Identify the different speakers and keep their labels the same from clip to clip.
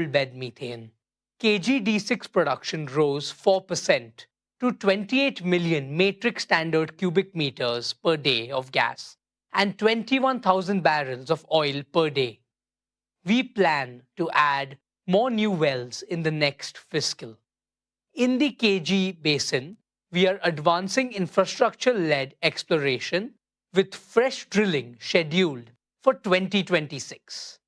Speaker 1: bed methane. KG-D6 production rose 4% to 28 million metric standard cubic meters per day of gas and 21,000 barrels of oil per day. We plan to add more new wells in the next fiscal. In the KG basin, we are advancing infrastructure-led exploration with fresh drilling scheduled for 2026.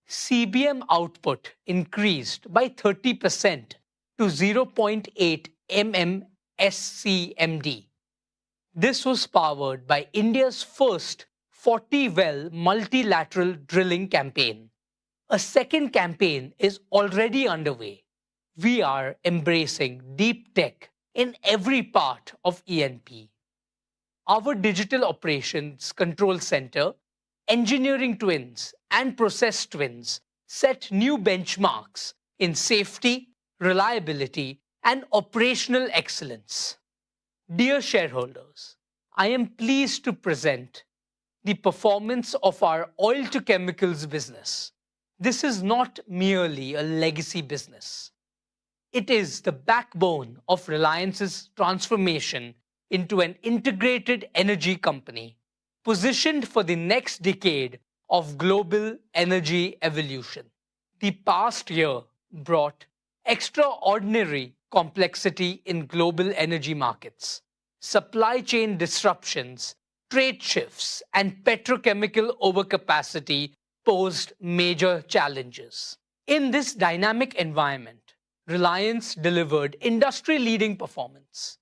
Speaker 1: CBM output increased by 30% to 0.8 mmscmd. This was powered by India's first 40-well multilateral drilling campaign. A second campaign is already underway. We are embracing deep tech in every part of E&P. Our digital operations control center, engineering twins, and process twins set new benchmarks in safety, reliability, and operational excellence. Dear shareholders, I am pleased to present the performance of our oil-to-chemicals business. This is not merely a legacy business. It is the backbone of Reliance's transformation into an integrated energy company, positioned for the next decade of global energy evolution. The past year brought extraordinary complexity in global energy markets. Supply chain disruptions, trade shifts, and petrochemical overcapacity posed major challenges. In this dynamic environment, Reliance delivered industry-leading performance.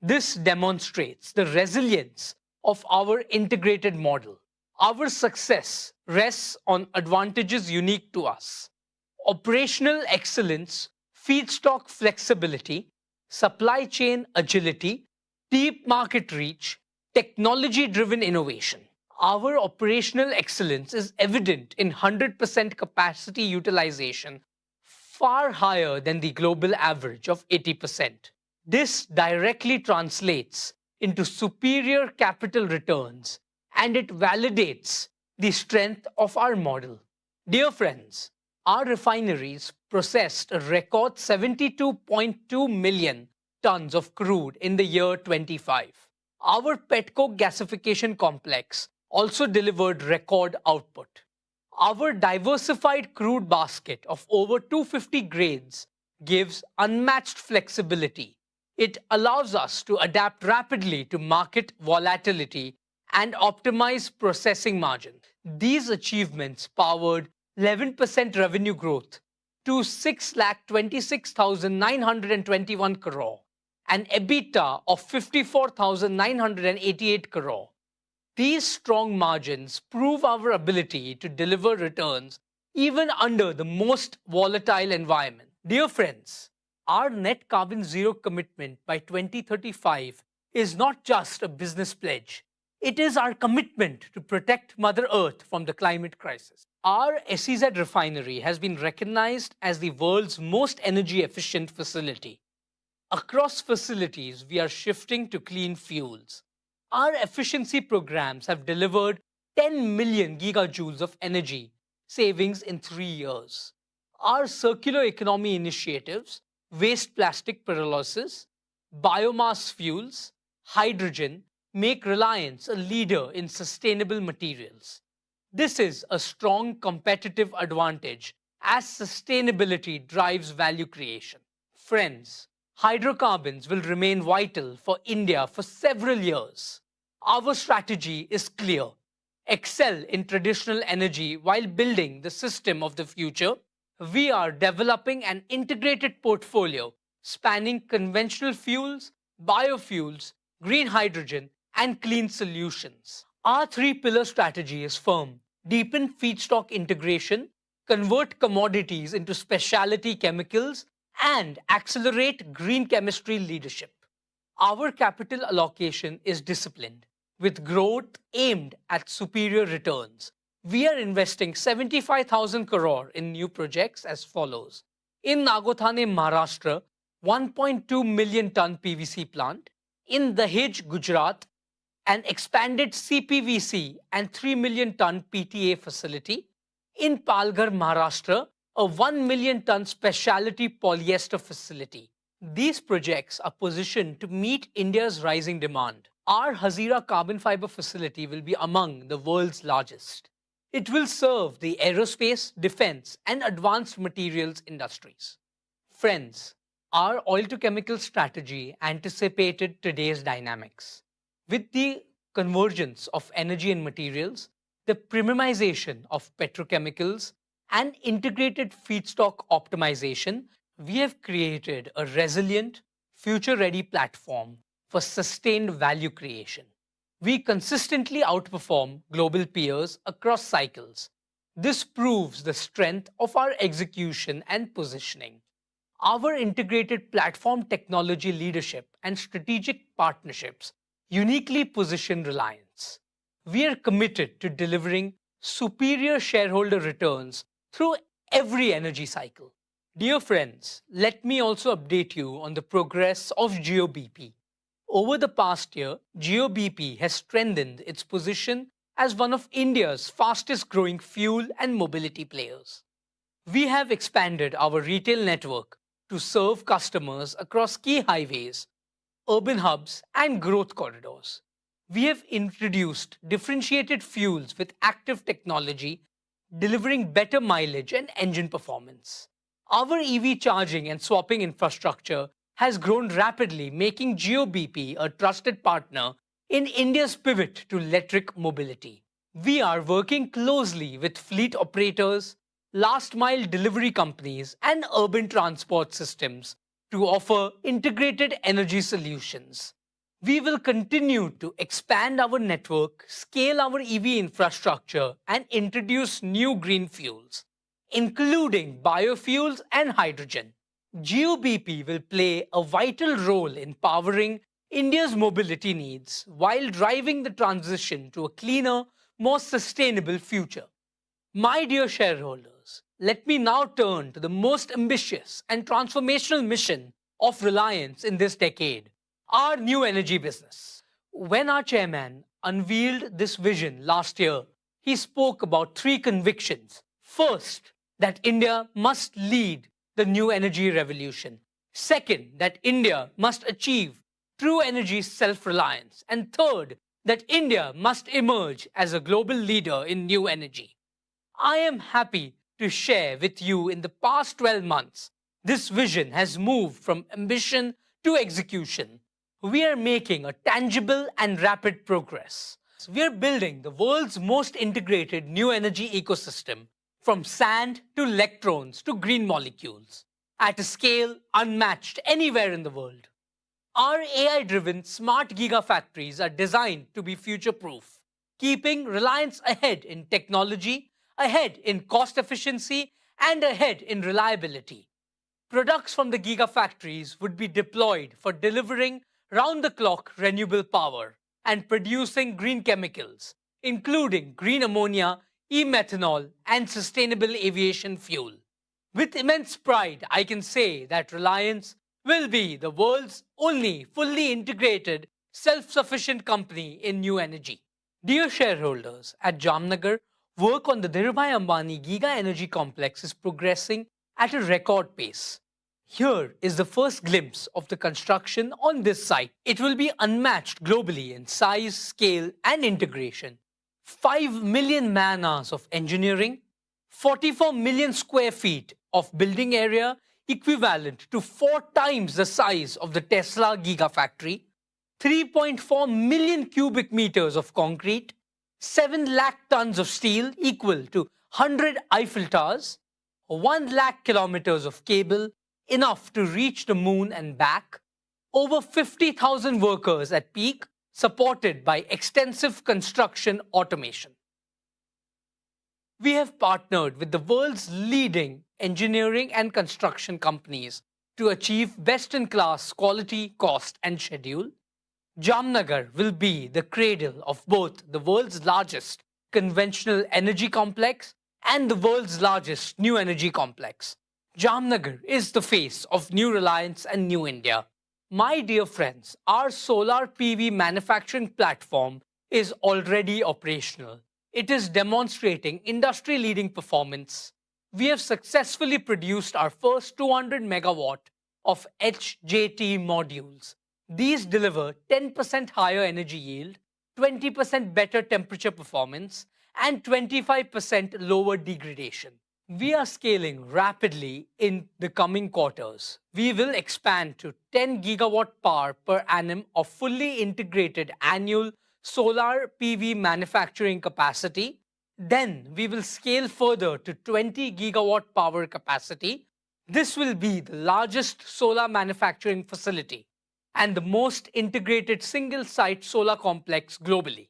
Speaker 1: This demonstrates the resilience of our integrated model. Our success rests on advantages unique to us: operational excellence, feedstock flexibility, supply chain agility, deep market reach, technology-driven innovation. Our operational excellence is evident in 100% capacity utilization, far higher than the global average of 80%. This directly translates into superior capital returns, and it validates the strength of our model. Dear friends, our refineries processed a record 72.2 million tons of crude in the year 25. Our petcoke gasification complex also delivered record output. Our diversified crude basket of over 250 grades gives unmatched flexibility. It allows us to adapt rapidly to market volatility and optimize processing margin. These achievements powered 11% revenue growth to 6,26,921 crore and EBITDA of 54,988 crore. These strong margins prove our ability to deliver returns even under the most volatile environment. Dear friends, our net carbon zero commitment by 2035 is not just a business pledge. It is our commitment to protect Mother Earth from the climate crisis. Our SEZ refinery has been recognized as the world's most energy efficient facility. Across facilities, we are shifting to clean fuels. Our efficiency programs have delivered 10 million gigajoules of energy savings in 3 years. Our circular economy initiatives, waste plastic pyrolysis, biomass fuels, hydrogen, make Reliance a leader in sustainable materials. This is a strong competitive advantage as sustainability drives value creation. Friends, hydrocarbons will remain vital for India for several years. Our strategy is clear: excel in traditional energy while building the system of the future. We are developing an integrated portfolio spanning conventional fuels, biofuels, green hydrogen, and clean solutions. Our three-pillar strategy is firm: deepen feedstock integration, convert commodities into specialty chemicals, and accelerate green chemistry leadership. Our capital allocation is disciplined, with growth aimed at superior returns. We are investing 75,000 crore in new projects as follows. In Nagothane, Maharashtra, 1.2 million ton PVC plant. In Dahej, Gujarat, an expanded CPVC and 3 million ton PTA facility. In Palghar, Maharashtra, a 1 million ton specialty polyester facility. These projects are positioned to meet India's rising demand. Our Hazira carbon fiber facility will be among the world's largest. It will serve the aerospace, defense, and advanced materials industries. Friends, our oil to chemical strategy anticipated today's dynamics. With the convergence of energy and materials, the premiumization of petrochemicals, and integrated feedstock optimization, we have created a resilient, future ready platform for sustained value creation. We consistently outperform global peers across cycles. This proves the strength of our execution and positioning. Our integrated platform technology leadership and strategic partnerships uniquely position Reliance. We are committed to delivering superior shareholder returns through every energy cycle. Dear friends, let me also update you on the progress of Jio-bp. Over the past year, Jio-bp has strengthened its position as one of India's fastest growing fuel and mobility players. We have expanded our retail network to serve customers across key highways, urban hubs, and growth corridors. We have introduced differentiated fuels with active technology, delivering better mileage and engine performance. Our EV charging and swapping infrastructure has grown rapidly, making Jio-bp a trusted partner in India's pivot to electric mobility. We are working closely with fleet operators, last mile delivery companies, and urban transport systems to offer integrated energy solutions. We will continue to expand our network, scale our EV infrastructure, and introduce new green fuels, including biofuels and hydrogen. Jio-bp will play a vital role in powering India's mobility needs while driving the transition to a cleaner, more sustainable future. My dear shareholders, let me now turn to the most ambitious and transformational mission of Reliance in this decade, our new energy business. When our chairman unveiled this vision last year, he spoke about three convictions. First, that India must lead the new energy revolution. Second, that India must achieve true energy self-reliance. And third, that India must emerge as a global leader in new energy. I am happy to share with you in the past 12 months, this vision has moved from ambition to execution. We are making a tangible and rapid progress. We are building the world's most integrated new energy ecosystem, from sand to electrons to green molecules, at a scale unmatched anywhere in the world. Our AI-driven smart gigafactories are designed to be future-proof, keeping Reliance ahead in technology, ahead in cost efficiency, and ahead in reliability. Products from the gigafactories would be deployed for delivering round-the-clock renewable power and producing green chemicals, including green ammonia, e-methanol, and sustainable aviation fuel. With immense pride, I can say that Reliance will be the world's only fully integrated, self-sufficient company in new energy. Dear shareholders, at Jamnagar, work on the Dhirubhai Ambani Giga Energy Complex is progressing at a record pace. Here is the first glimpse of the construction on this site. It will be unmatched globally in size, scale, and integration. 5 million man-hours of engineering, 44 million square feet of building area equivalent to 4 times the size of the Tesla Gigafactory, 3.4 million cubic meters of concrete, 7 lakh tons of steel equal to 100 Eiffel Towers, 1 lakh kilometers of cable, enough to reach the moon and back, over 50,000 workers at peak, supported by extensive construction automation. We have partnered with the world's leading engineering and construction companies to achieve best-in-class quality, cost, and schedule. Jamnagar will be the cradle of both the world's largest conventional energy complex and the world's largest new energy complex. Jamnagar is the face of New Reliance and New India. My dear friends, our solar PV manufacturing platform is already operational. It is demonstrating industry-leading performance. we have successfully produced our first 200 megawatt of HJT modules. These deliver 10% higher energy yield, 20% better temperature performance, and 25% lower degradation. We are scaling rapidly in the coming quarters. We will expand to 10 gigawatt power per annum of fully integrated annual solar PV manufacturing capacity. Then we will scale further to 20 gigawatt power capacity. This will be the largest solar manufacturing facility and the most integrated single-site solar complex globally.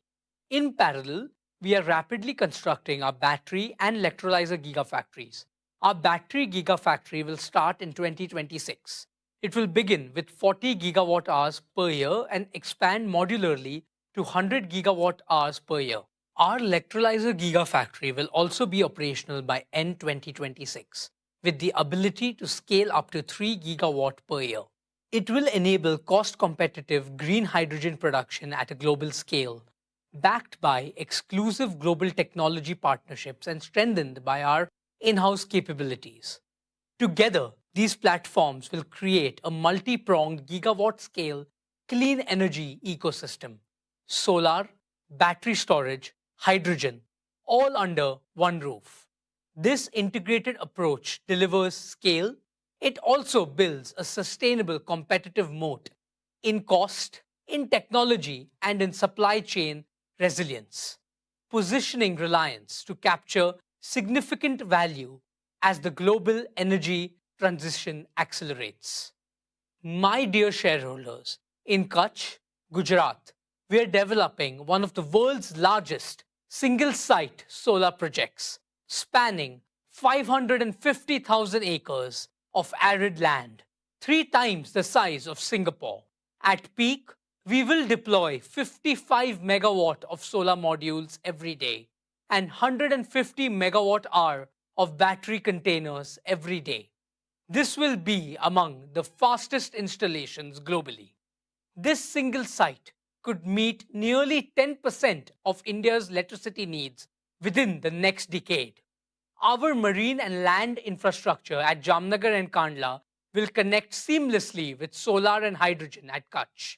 Speaker 1: In parallel, we are rapidly constructing our battery and electrolyzer gigafactories. Our battery gigafactory will start in 2026. It will begin with 40 gigawatt hours per year and expand modularly to 100 gigawatt hours per year. Our electrolyzer gigafactory will also be operational by end 2026, with the ability to scale up to 3 gigawatt per year. It will enable cost-competitive green hydrogen production at a global scale, backed by exclusive global technology partnerships and strengthened by our in-house capabilities. Together, these platforms will create a multi-pronged gigawatt-scale clean energy ecosystem: solar, battery storage, hydrogen, all under one roof. This integrated approach delivers scale. It also builds a sustainable competitive moat in cost, in technology, and in supply chain resilience, positioning Reliance to capture significant value as the global energy transition accelerates. My dear shareholders, in Kutch, Gujarat, we are developing one of the world's largest single-site solar projects, spanning 550,000 acres of arid land, 3 times the size of Singapore. At peak, we will deploy 55 megawatt of solar modules every day and 150 megawatt hour of battery containers every day. This will be among the fastest installations globally. This single site could meet nearly 10% of India's electricity needs within the next decade. Our marine and land infrastructure at Jamnagar and Kandla will connect seamlessly with solar and hydrogen at Kutch.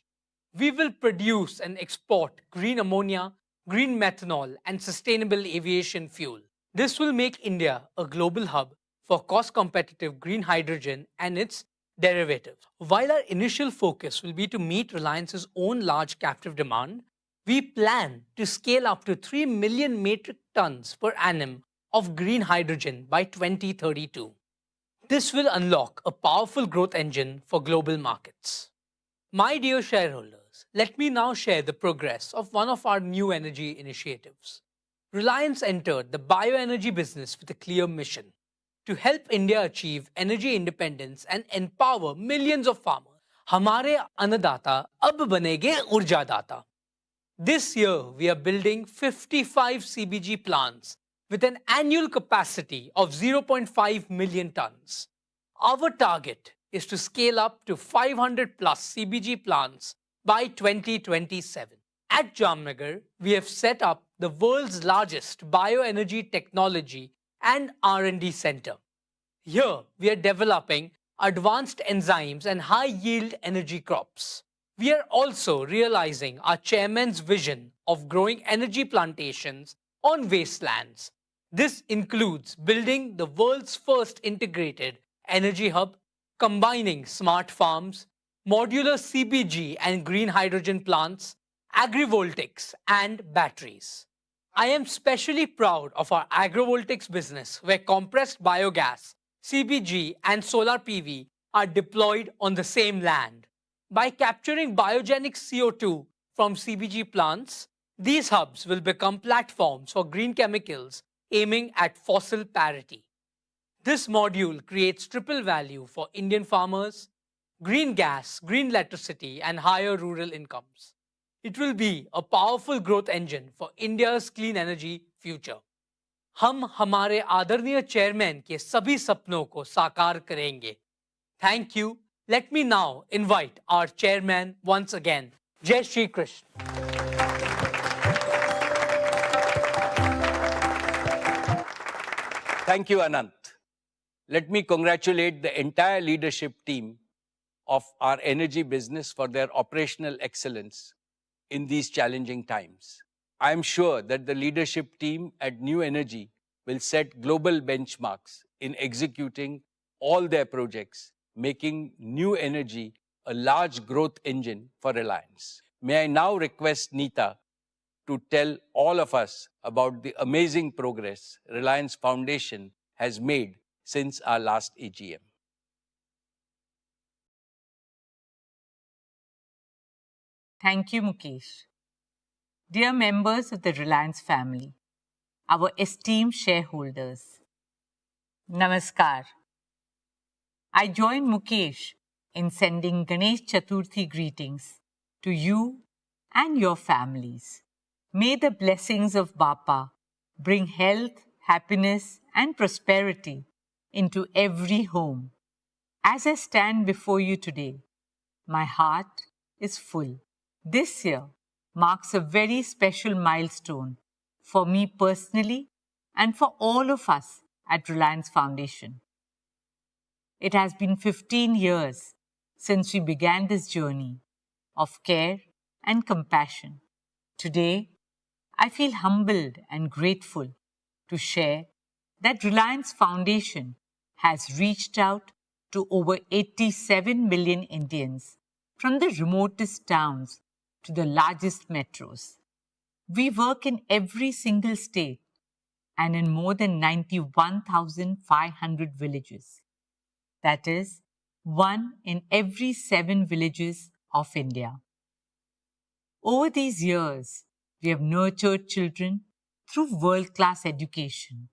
Speaker 1: We will produce and export green ammonia, green methanol, and sustainable aviation fuel. This will make India a global hub for cost-competitive green hydrogen and its derivatives. While our initial focus will be to meet Reliance's own large captive demand, we plan to scale up to 3 million metric tons per annum of green hydrogen by 2032. This will unlock a powerful growth engine for global markets. My dear shareholders, let me now share the progress of one of our new energy initiatives. Reliance entered the bioenergy business with a clear mission: to help India achieve energy independence and empower millions of farmers. हमारे अन्नदाता अब बनेंगे ऊर्जादाता. This year, we are building 55 CBG plants with an annual capacity of 0.5 million tons. Our target is to scale up to 500 plus CBG plants by 2027. At Jamnagar, we have set up the world's largest bioenergy technology and R&D center. Here, we are developing advanced enzymes and high-yield energy crops. We are also realizing our chairman's vision of growing energy plantations on wastelands. This includes building the world's first integrated energy hub, combining smart farms, modular CBG and green hydrogen plants, agrivoltaics, and batteries. I am specially proud of our agrovoltaics business, where compressed biogas, CBG, and solar PV are deployed on the same land. By capturing biogenic CO2 from CBG plants, these hubs will become platforms for green chemicals aiming at fossil parity. This module creates triple value for Indian farmers: green gas, green electricity, and higher rural incomes. It will be a powerful growth engine for India's clean energy future. हम हमारे आदरणीय chairman के सभी सपनों को साकार करेंगे. Thank you. Let me now invite our chairman once again. Jai Shri Krishna.
Speaker 2: Thank you, Anant. Let me congratulate the entire leadership team of our energy business for their operational excellence in these challenging times. I am sure that the leadership team at New Energy will set global benchmarks in executing all their projects, making New Energy a large growth engine for Reliance. May I now request Neeta to tell all of us about the amazing progress Reliance Foundation has made since our last AGM.
Speaker 3: Thank you, Mukesh. Dear members of the Reliance family, our esteemed shareholders, Namaskar. I join Mukesh in sending Ganesh Chaturthi greetings to you and your families. May the blessings of Bapa bring health, happiness, and prosperity into every home. As I stand before you today, my heart is full. This year marks a very special milestone for me personally and for all of us at Reliance Foundation. It has been 15 years since we began this journey of care and compassion. Today, I feel humbled and grateful to share that Reliance Foundation has reached out to over 87 million Indians from the remotest towns to the largest metros. We work in every single state and in more than 91,500 villages. That is, 1 in every 7 villages of India. Over these years, we have nurtured children through world-class education,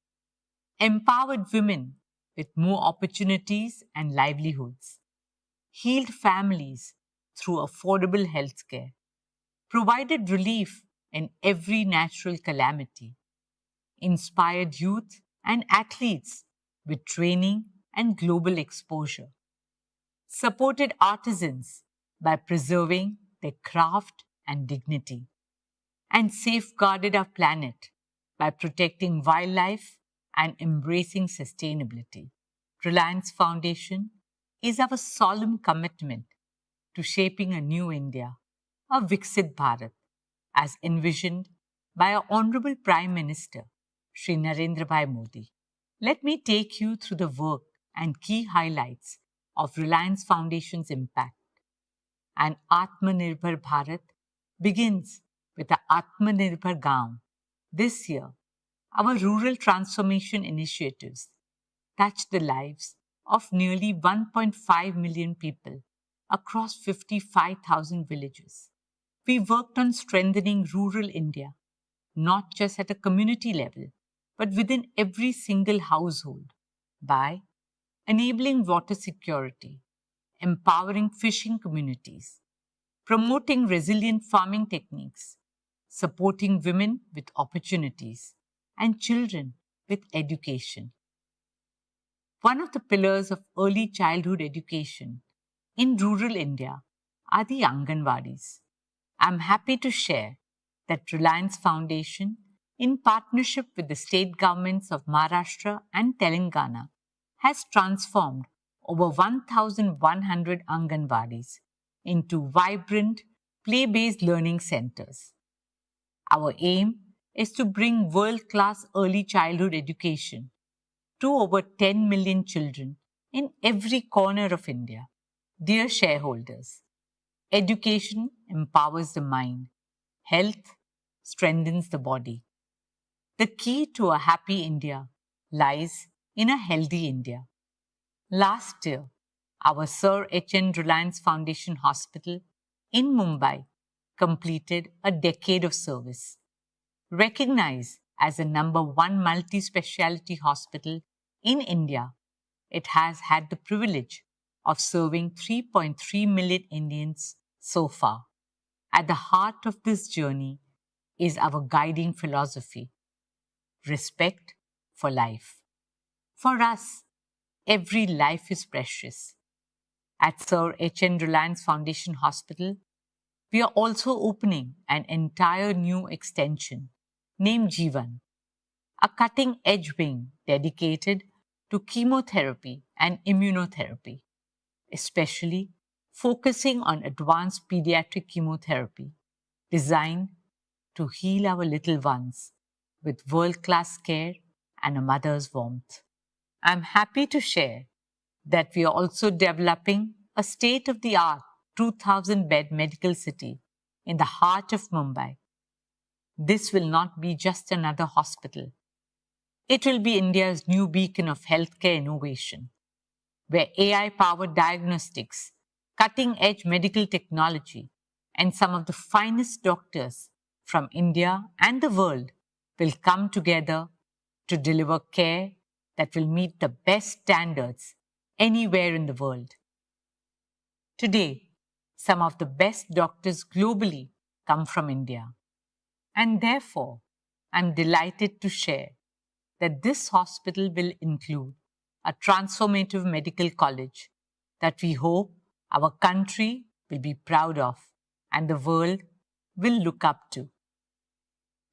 Speaker 3: empowered women with more opportunities and livelihoods, healed families through affordable healthcare, provided relief in every natural calamity, inspired youth and athletes with training and global exposure, supported artisans by preserving their craft and dignity, and safeguarded our planet by protecting wildlife and embracing sustainability. Reliance Foundation is our solemn commitment to shaping a new India, a Viksit Bharat, as envisioned by our Honorable Prime Minister, Shri Narendra Bhai Modi. Let me take you through the work and key highlights of Reliance Foundation's impact. And Atmanirbhar Bharat begins with the Atmanirbhar Gaon. This year, our rural transformation initiatives touch the lives of nearly 1.5 million people across 55,000 villages. We worked on strengthening rural India, not just at a community level, but within every single household by enabling water security, empowering fishing communities, promoting resilient farming techniques, supporting women with opportunities, and children with education. One of the pillars of early childhood education in rural India are the Anganwadis. I'm happy to share that Reliance Foundation, in partnership with the state governments of Maharashtra and Telangana, has transformed over 1,100 Anganwadis into vibrant, play-based learning centers. Our aim is to bring world-class early childhood education to over 10 million children in every corner of India. Dear shareholders, education empowers the mind, health strengthens the body. The key to a happy India lies in a healthy India. Last year, our Sir H.N. Reliance Foundation Hospital in Mumbai completed a decade of service. Recognized as the #1 multi-speciality hospital in India, it has had the privilege of serving 3.3 million Indians so far. At the heart of this journey is our guiding philosophy: respect for life. For us, every life is precious. At Sir H.N. Reliance Foundation Hospital, we are also opening an entire new extension named Jeevan, a cutting-edge wing dedicated to chemotherapy and immunotherapy, especially focusing on advanced pediatric chemotherapy designed to heal our little ones with world-class care and a mother's warmth. I'm happy to share that we are also developing a state-of-the-art 2,000-bed medical city in the heart of Mumbai. This will not be just another hospital. It will be India's new beacon of healthcare innovation, where AI-powered diagnostics, cutting-edge medical technology, and some of the finest doctors from India and the world will come together to deliver care that will meet the best standards anywhere in the world. Today, some of the best doctors globally come from India. And therefore, I'm delighted to share that this hospital will include a transformative medical college that we hope our country will be proud of and the world will look up to.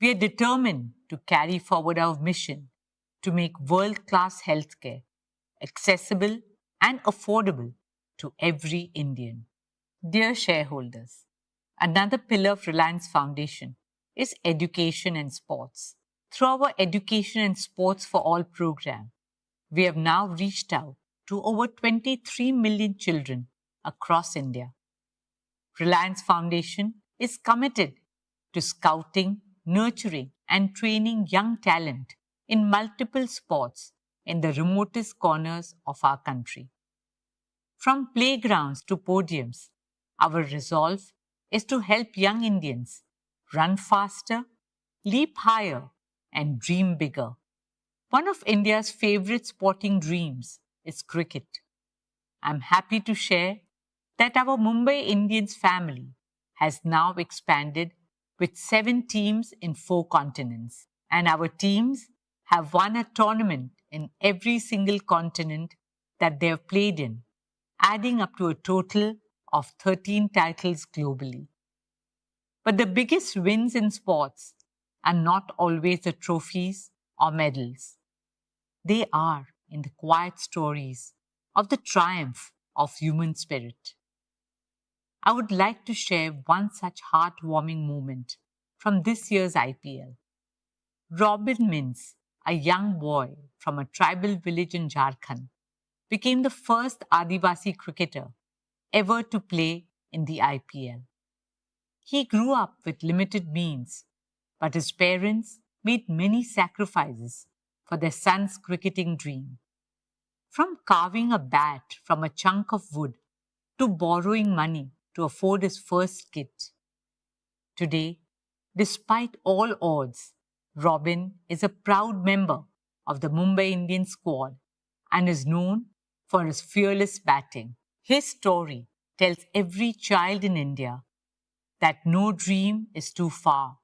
Speaker 3: We are determined to carry forward our mission to make world-class healthcare accessible and affordable to every Indian. Dear shareholders, another pillar of Reliance Foundation is education and sports. Through our Education and Sports for All program, we have now reached out to over 23 million children across India. Reliance Foundation is committed to scouting, nurturing, and training young talent in multiple sports in the remotest corners of our country. From playgrounds to podiums, our resolve is to help young Indians run faster, leap higher, and dream bigger. One of India's favorite sporting dreams is cricket. I'm happy to share that our Mumbai Indians family has now expanded with 7 teams in 4 continents, and our teams have won a tournament in every single continent that they have played in, adding up to a total of 13 titles globally. But the biggest wins in sports are not always the trophies or medals. They are in the quiet stories of the triumph of human spirit. I would like to share one such heartwarming moment from this year's IPL. Robin Mins, a young boy from a tribal village in Jharkhand, became the first Adivasi cricketer ever to play in the IPL. He grew up with limited means, but his parents made many sacrifices for their son's cricketing dream. From carving a bat from a chunk of wood to borrowing money to afford his first kit. Today, despite all odds, Robin is a proud member of the Mumbai Indians squad and is known for his fearless batting. His story tells every child in India that no dream is too far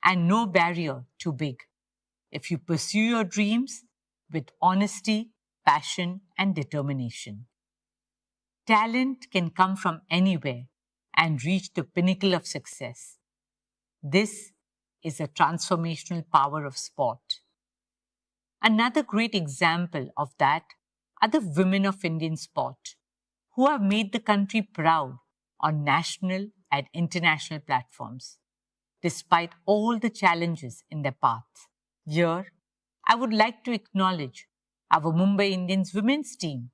Speaker 3: and no barrier too big if you pursue your dreams with honesty, passion, and determination. Talent can come from anywhere and reach the pinnacle of success. This is the transformational power of sport. Another great example of that are the women of Indian sport who have made the country proud on national and international platforms, despite all the challenges in their path. Here, I would like to acknowledge our Mumbai Indians women's team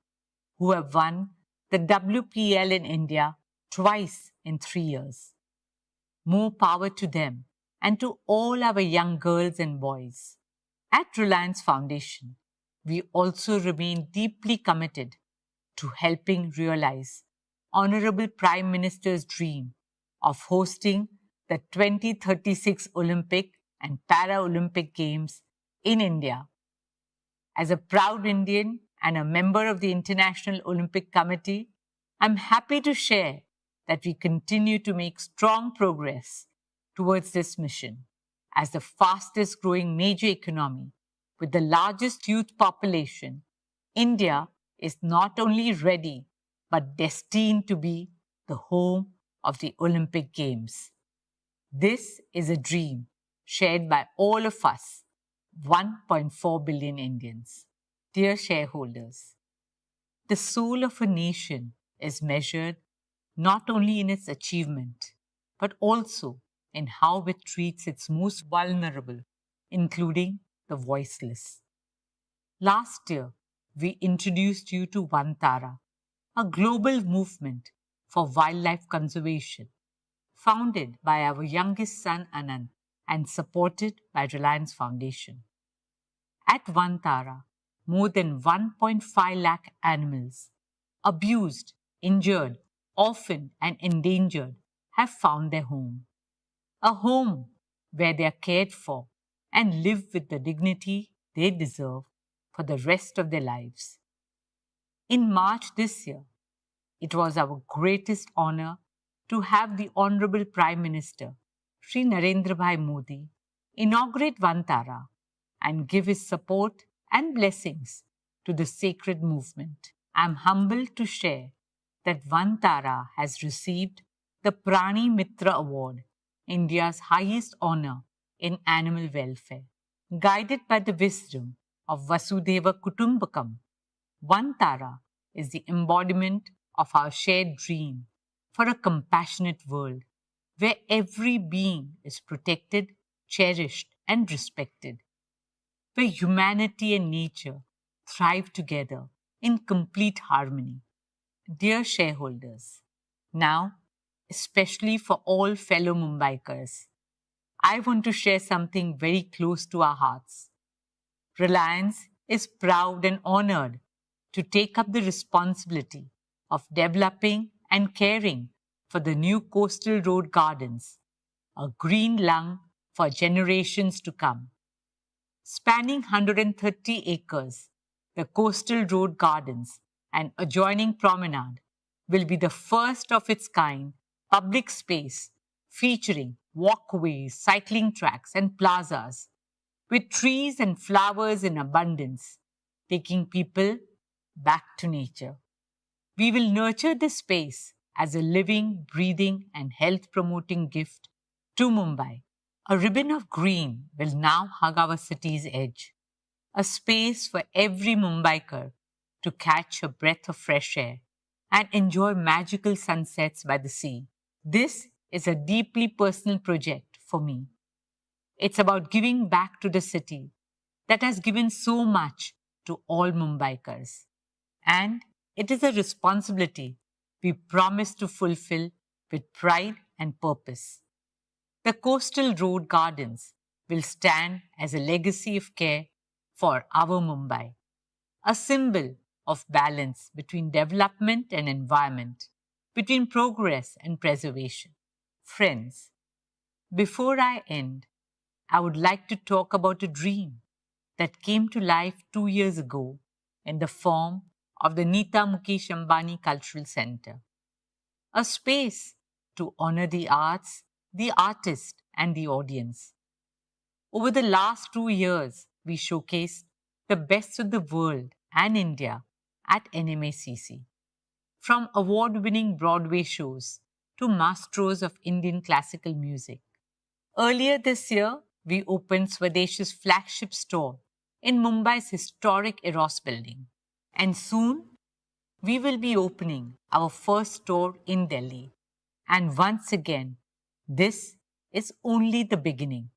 Speaker 3: who have won the WPL in India twice in 3 years. More power to them and to all our young girls and boys. At Reliance Foundation, we also remain deeply committed to helping realize Honorable Prime Minister's dream of hosting the 2036 Olympic and Paralympic Games in India. As a proud Indian and a member of the International Olympic Committee, I'm happy to share that we continue to make strong progress towards this mission. As the fastest growing major economy with the largest youth population, India is not only ready but destined to be the home of the Olympic Games. This is a dream shared by all of us, 1.4 billion Indians. Dear shareholders, the soul of a nation is measured not only in its achievement, but also in how it treats its most vulnerable, including the voiceless. Last year, we introduced you to Vantara, a global movement for wildlife conservation, founded by our youngest son Anant and supported by Reliance Foundation. At Vantara, more than 1.5 lakh animals, abused, injured, orphaned, and endangered, have found their home. A home where they are cared for and live with the dignity they deserve for the rest of their lives. In March this year, it was our greatest honor to have the Honorable Prime Minister, Sri Narendra Bhai Modi, inaugurate Vantara and give his support and blessings to the sacred movement. I am humbled to share that Vantara has received the Prani Mitra Award, India's highest honor in animal welfare. Guided by the wisdom of Vasudhaiva Kutumbakam, Vantara is the embodiment of our shared dream for a compassionate world where every being is protected, cherished, and respected, where humanity and nature thrive together in complete harmony. Dear shareholders, now, especially for all fellow Mumbaikars, I want to share something very close to our hearts. Reliance is proud and honored to take up the responsibility of developing and caring for the new coastal road gardens, a green lung for generations to come. Spanning 130 acres, the coastal road gardens and adjoining promenade will be the first of its kind public space featuring walkways, cycling tracks, and plazas with trees and flowers in abundance, taking people back to nature. We will nurture this space as a living, breathing, and health promoting gift to Mumbai. A ribbon of green will now hug our city's edge, a space for every Mumbaiker to catch a breath of fresh air and enjoy magical sunsets by the sea. This is a deeply personal project for me. It's about giving back to the city that has given so much to all Mumbaikars. And it is a responsibility we promise to fulfill with pride and purpose. The coastal road gardens will stand as a legacy of care for our Mumbai, a symbol of balance between development and environment, between progress and preservation. Friends, before I end, I would like to talk about a dream that came to life 2 years ago in the form of the Nita Mukesh Ambani Cultural Center, a space to honor the arts, the artist, and the audience. Over the last 2 years, we showcased the best of the world and India at NMACC, from award-winning Broadway shows to masters of Indian classical music. Earlier this year, we opened Swadesh's flagship store in Mumbai's historic Eros building. And soon, we will be opening our first store in Delhi. And once again, this is only the beginning.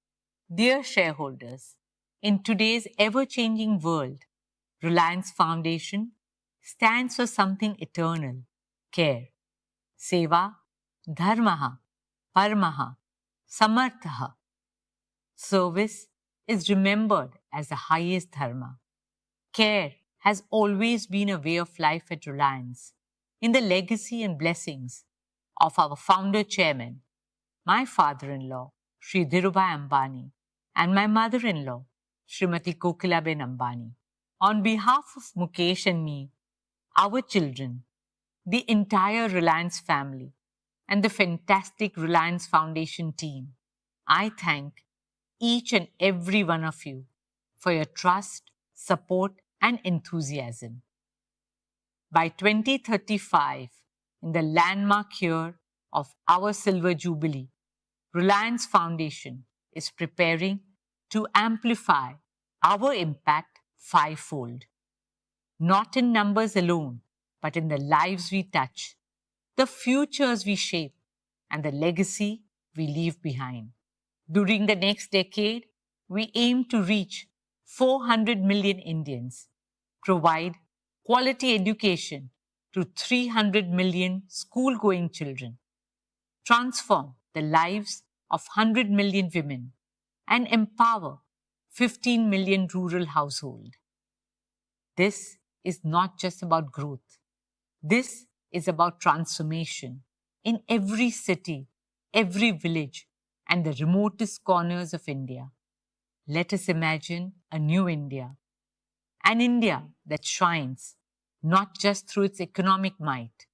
Speaker 3: Dear shareholders, in today's ever-changing world, Reliance Foundation stands for something eternal: care. Seva, dharmaha, paramaha, samarthaha. Service is remembered as the highest dharma. Care has always been a way of life at Reliance, in the legacy and blessings of our founder chairman, my father-in-law, Sri Dhirubhai Ambani, and my mother-in-law, Srimati Kokilaben Ambani. On behalf of Mukesh and me, our children, the entire Reliance family, and the fantastic Reliance Foundation team, I thank each and every one of you for your trust, support, and enthusiasm. By 2035, in the landmark year of our Silver Jubilee, Reliance Foundation is preparing to amplify our impact fivefold. not in numbers alone, but in the lives we touch, the futures we shape, and the legacy we leave behind. During the next decade, we aim to reach 400 million Indians, provide quality education to 300 million school going children, transform the lives of 100 million women, and empower 15 million rural households. This is not just about growth. This is about transformation in every city, every village, and the remotest corners of India. Let us imagine a new India, an India that shines not just through its economic might,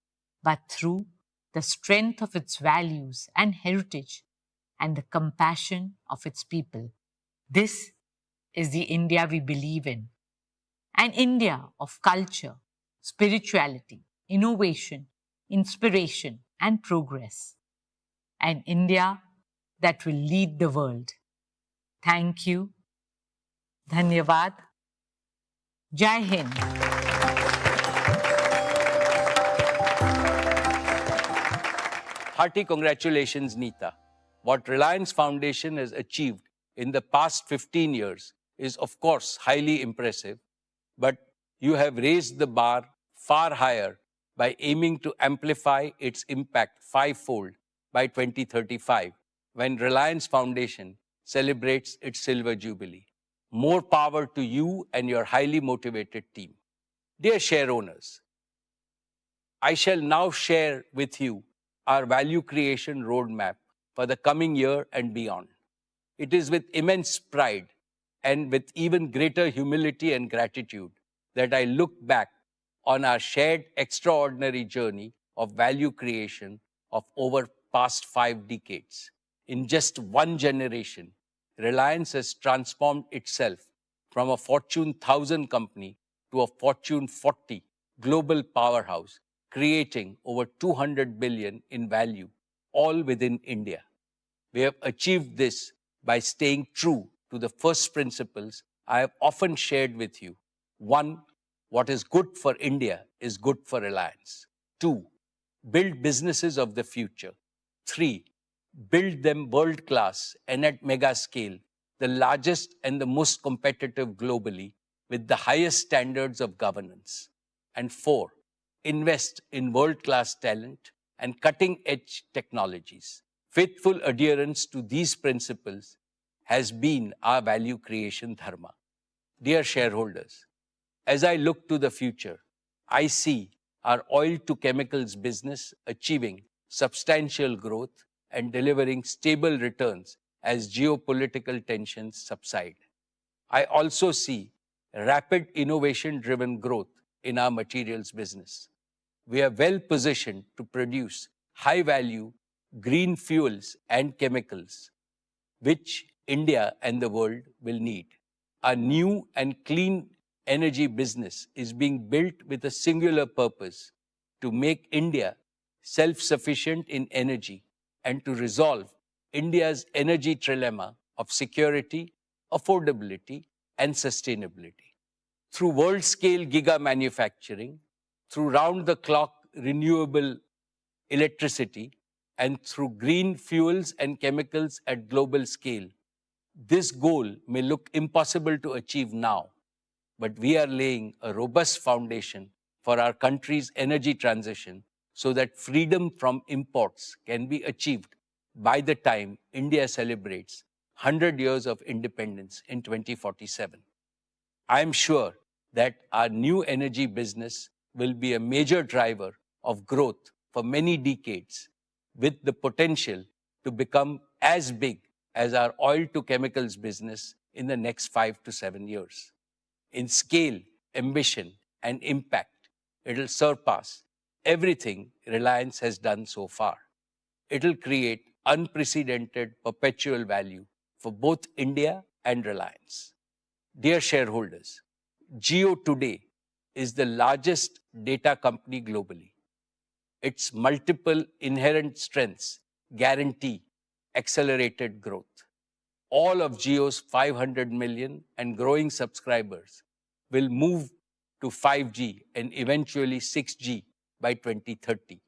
Speaker 3: but through the strength of its values and heritage and the compassion of its people. This is the India we believe in, an India of culture, spirituality, innovation, inspiration, and progress. An India that will lead the world. Thank you. Dhanyavad. Jai Hind.
Speaker 2: Hearty congratulations, Neeta. What Reliance Foundation has achieved in the past 15 years is, of course, highly impressive, but you have raised the bar far higher by aiming to amplify its impact fivefold by 2035, when Reliance Foundation celebrates its silver jubilee. More power to you and your highly motivated team. Dear share owners, I shall now share with you our value creation roadmap for the coming year and beyond. It is with immense pride and with even greater humility and gratitude that I look back on our shared extraordinary journey of value creation of over past 5 decades. In just one generation, Reliance has transformed itself from a Fortune 1000 company to a Fortune 40 global powerhouse, creating over 200 billion in value, all within India. We have achieved this by staying true to the first principles I have often shared with you. 1, what is good for India is good for Reliance. 2, build businesses of the future. 3, build them world-class and at mega scale, the largest and the most competitive globally, with the highest standards of governance. And 4, invest in world-class talent and cutting-edge technologies. Faithful adherence to these principles has been our value creation dharma. Dear shareholders, as I look to the future, I see our oil to chemicals business achieving substantial growth and delivering stable returns as geopolitical tensions subside. I also see rapid innovation-driven growth in our materials business. We are well positioned to produce high-value green fuels and chemicals, which India and the world will need. A new and clean energy business is being built with a singular purpose: to make India self-sufficient in energy and to resolve India's energy trilemma of security, affordability, and sustainability. Through world-scale giga manufacturing, through round-the-clock renewable electricity, and through green fuels and chemicals at global scale, this goal may look impossible to achieve now, but we are laying a robust foundation for our country's energy transition so that freedom from imports can be achieved by the time India celebrates 100 years of independence in 2047. I am sure that our new energy business will be a major driver of growth for many decades, with the potential to become as big as our oil to chemicals business in the next 5 to 7 years. In scale, ambition, and impact, it'll surpass everything Reliance has done so far. It'll create unprecedented perpetual value for both India and Reliance. Dear shareholders, Jio today is the largest data company globally. Its multiple inherent strengths guarantee accelerated growth. All of Jio's 500 million and growing subscribers will move to 5G and eventually 6G by 2030.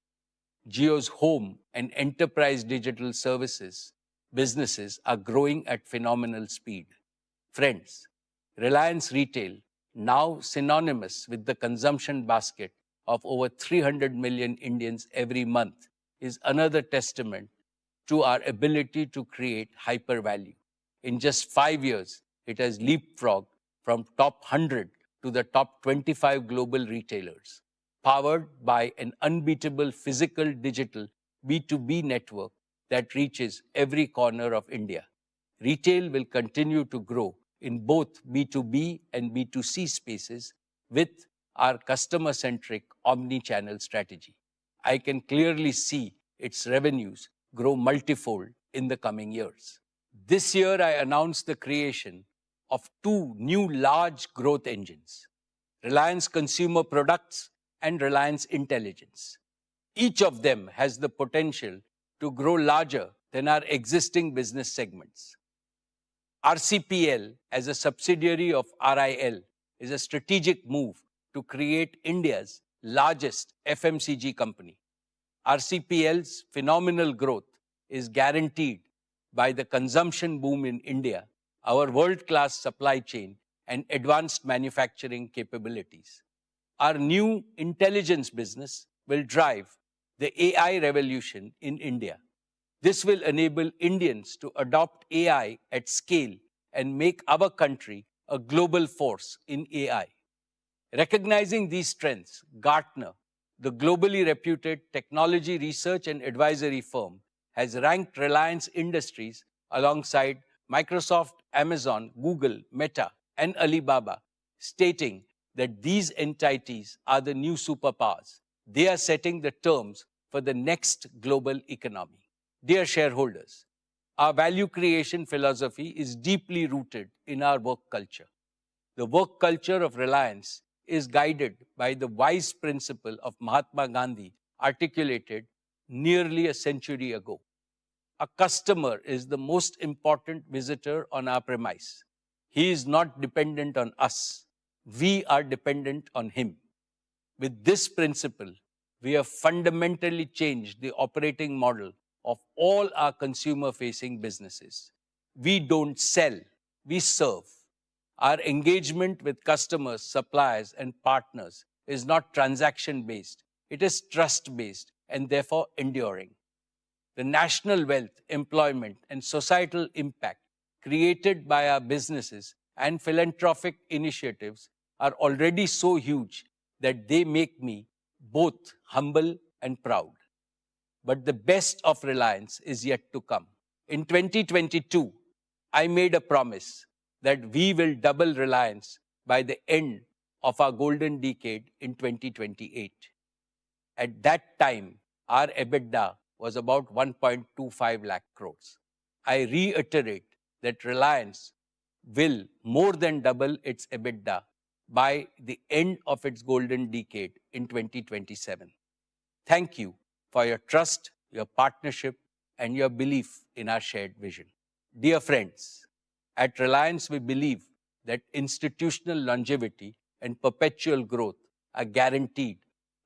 Speaker 2: Jio's home and enterprise digital services businesses are growing at phenomenal speed. Friends, Reliance Retail, now synonymous with the consumption basket of over 300 million Indians every month, is another testament to our ability to create hyper value. In just 5 years, it has leapfrogged from top 100 to the top 25 global retailers, powered by an unbeatable physical digital B2B network that reaches every corner of India. Retail will continue to grow in both B2B and B2C spaces with our customer centric omni channel strategy. I can clearly see its revenues grow multifold in the coming years. This year, I announced the creation of two new large growth engines, Reliance Consumer Products and Reliance Intelligence. Each of them has the potential to grow larger than our existing business segments. RCPL, as a subsidiary of RIL, is a strategic move to create India's largest FMCG company. RCPL's phenomenal growth is guaranteed by the consumption boom in India, our world-class supply chain, and advanced manufacturing capabilities. Our new intelligence business will drive the AI revolution in India. This will enable Indians to adopt AI at scale and make our country a global force in AI. Recognizing these strengths, Gartner, the globally reputed technology research and advisory firm, has ranked Reliance Industries alongside Microsoft, Amazon, Google, Meta, and Alibaba, stating that these entities are the new superpowers. They are setting the terms for the next global economy. Dear shareholders, our value creation philosophy is deeply rooted in our work culture. The work culture of Reliance is guided by the wise principle of Mahatma Gandhi articulated nearly a century ago. A customer is the most important visitor on our premise. He is not dependent on us. We are dependent on him. With this principle, we have fundamentally changed the operating model of all our consumer-facing businesses. We don't sell, we serve. Our engagement with customers, suppliers, and partners is not transaction-based. It is trust-based and therefore enduring. The national wealth, employment, and societal impact created by our businesses and philanthropic initiatives are already so huge that they make me both humble and proud. But the best of Reliance is yet to come. In 2022, I made a promise that we will double Reliance by the end of our golden decade in 2028. At that time, our EBITDA was about 1.25 lakh crores. I reiterate that Reliance will more than double its EBITDA by the end of its golden decade in 2027. Thank you for your trust, your partnership, and your belief in our shared vision. Dear friends, at Reliance, we believe that institutional longevity and perpetual growth are guaranteed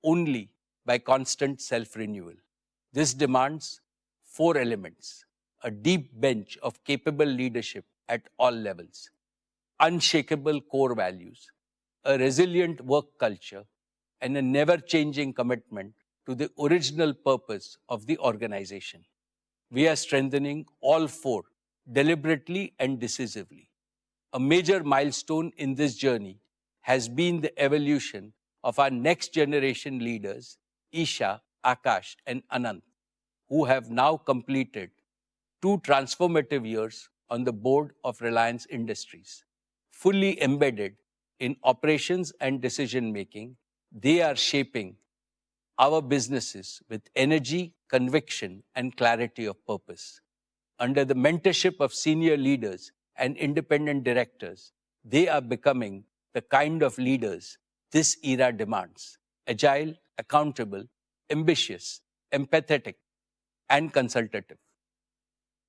Speaker 2: only by constant self-renewal. This demands 4 elements: a deep bench of capable leadership at all levels, unshakable core values, a resilient work culture, and a never-changing commitment to the original purpose of the organization. We are strengthening all 4 deliberately and decisively. A major milestone in this journey has been the evolution of our next generation leaders, Isha, Akash, and Anant, who have now completed 2 transformative years on the board of Reliance Industries. Fully embedded in operations and decision making, they are shaping our businesses with energy, conviction, and clarity of purpose. Under the mentorship of senior leaders and independent directors, they are becoming the kind of leaders this era demands: agile, accountable, ambitious, empathetic, and consultative.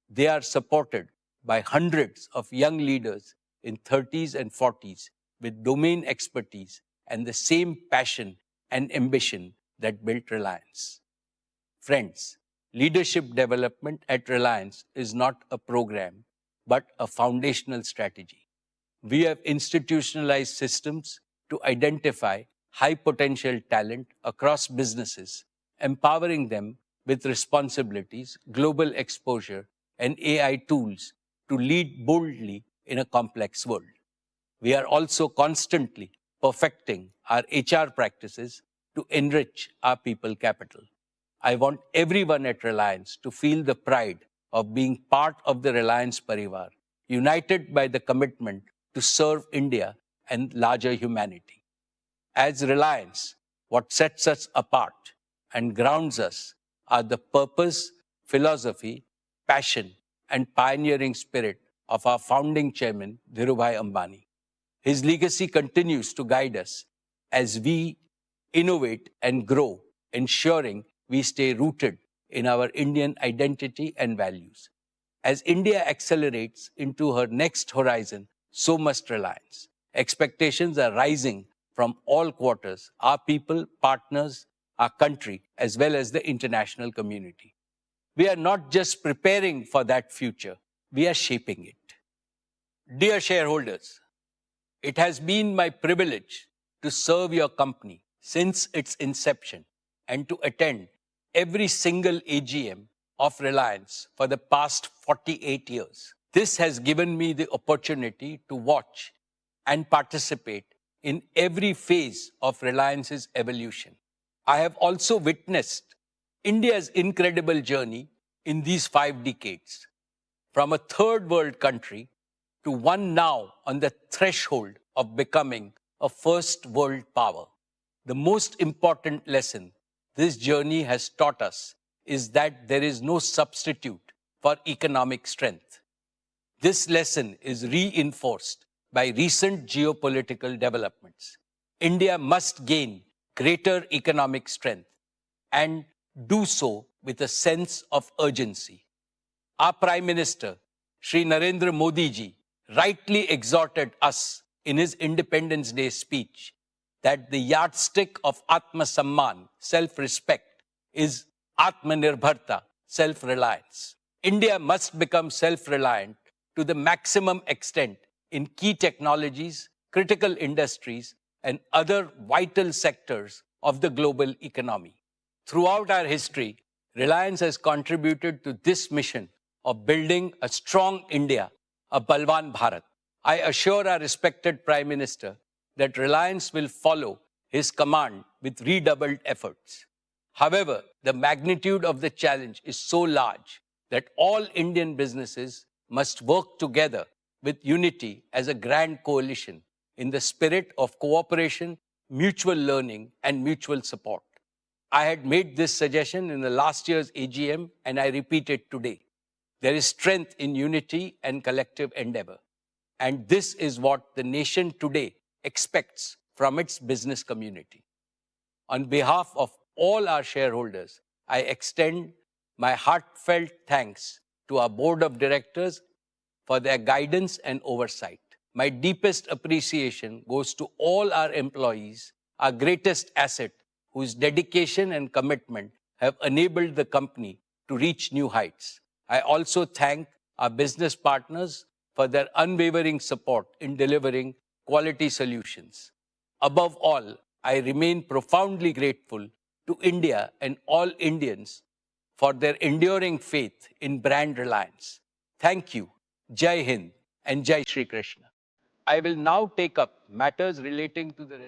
Speaker 2: They are supported by hundreds of young leaders in 30s and 40s with domain expertise and the same passion and ambition that built Reliance. Friends, leadership development at Reliance is not a program, but a foundational strategy. We have institutionalized systems to identify high potential talent across businesses, empowering them with responsibilities, global exposure, and AI tools to lead boldly in a complex world. We are also constantly perfecting our HR practices to enrich our people capital. I want everyone at Reliance to feel the pride of being part of the Reliance Parivar, united by the commitment to serve India and larger humanity. As Reliance, what sets us apart and grounds us are the purpose, philosophy, passion, and pioneering spirit of our founding chairman, Dhirubhai Ambani. His legacy continues to guide us as we innovate and grow, ensuring we stay rooted in our Indian identity and values. As India accelerates into her next horizon, so must Reliance. Expectations are rising from all quarters, our people, partners, our country, as well as the international community. We are not just preparing for that future, we are shaping it. Dear shareholders, it has been my privilege to serve your company since its inception and to attend every single AGM of Reliance for the past 48 years. This has given me the opportunity to watch and participate in every phase of Reliance's evolution. I have also witnessed India's incredible journey in these 5 decades, from a third world country to one now on the threshold of becoming a first world power. The most important lesson this journey has taught us is that there is no substitute for economic strength. This lesson is reinforced by recent geopolitical developments. India must gain greater economic strength and do so with a sense of urgency. Our Prime Minister, Shri Narendra Modi ji, rightly exhorted us in his Independence Day speech that the yardstick of Atma Samman, self-respect, is Atmanirbharta, self-reliance. India must become self-reliant to the maximum extent in key technologies, critical industries, and other vital sectors of the global economy. Throughout our history, Reliance has contributed to this mission of building a strong India, a Balwan Bharat. I assure our respected Prime Minister that Reliance will follow his command with redoubled efforts. However, the magnitude of the challenge is so large that all Indian businesses must work together with unity as a grand coalition in the spirit of cooperation, mutual learning, and mutual support. I had made this suggestion in the last year's AGM, and I repeat it today. There is strength in unity and collective endeavor. And this is what the nation today expects from its business community. On behalf of all our shareholders, I extend my heartfelt thanks to our board of directors for their guidance and oversight. My deepest appreciation goes to all our employees, our greatest asset, whose dedication and commitment have enabled the company to reach new heights. I also thank our business partners for their unwavering support in delivering quality solutions. Above all, I remain profoundly grateful to India and all Indians for their enduring faith in brand Reliance. Thank you, Jai Hind, and Jai Shri Krishna. I will now take up matters relating to the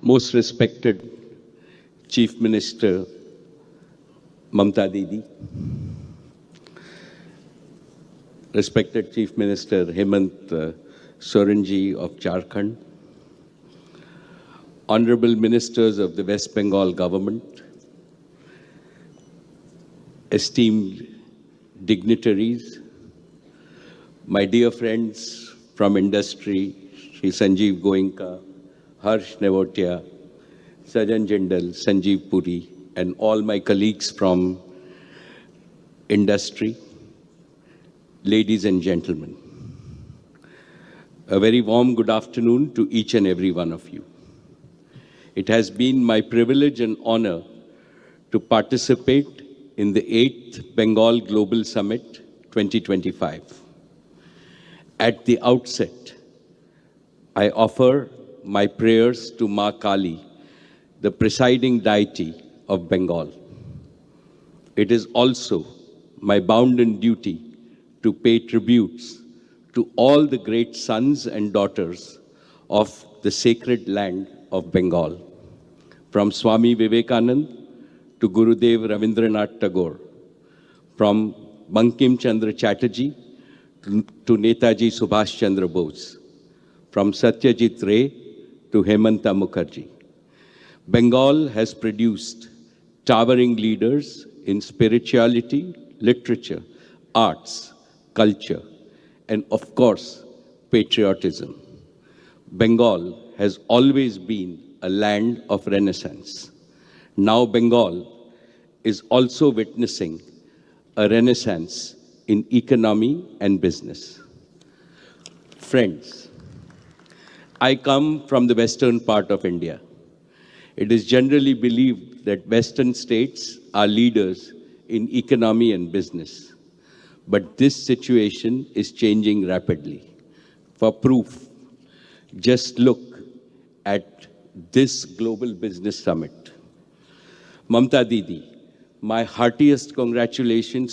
Speaker 4: Most respected Chief Minister Mamta Didi, respected Chief Minister Hemant Sorenji of Jharkhand, Honorable Ministers of the West Bengal government, esteemed dignitaries, my dear friends from industry, Shri Sanjeev Goenka, Harsh Nevotia, Sajan Jindal, Sanjeev Puri, and all my colleagues from industry, ladies and gentlemen. A very warm good afternoon to each and every one of you. It has been my privilege and honor to participate in the 8th Bengal Global Summit 2025. At the outset, I offer my prayers to Ma Kali, the presiding deity of Bengal. It is also my bounden duty to pay tributes to all the great sons and daughters of the sacred land of Bengal, from Swami Vivekanand to Gurudev Ravindranath Tagore, from Bankim Chandra Chatterjee to Netaji Subhash Chandra Bose, from Satyajit Ray to Hemanta Mukherjee. Bengal has produced towering leaders in spirituality, literature, arts, culture, and of course, patriotism. Bengal has always been a land of renaissance. Now Bengal is also witnessing a renaissance in economy and business. Friends, I come from the western part of India. It is generally believed that western states are leaders in economy and business. But this situation is changing rapidly. For proof, just look at this Global Business Summit. Mamta Didi, my heartiest congratulations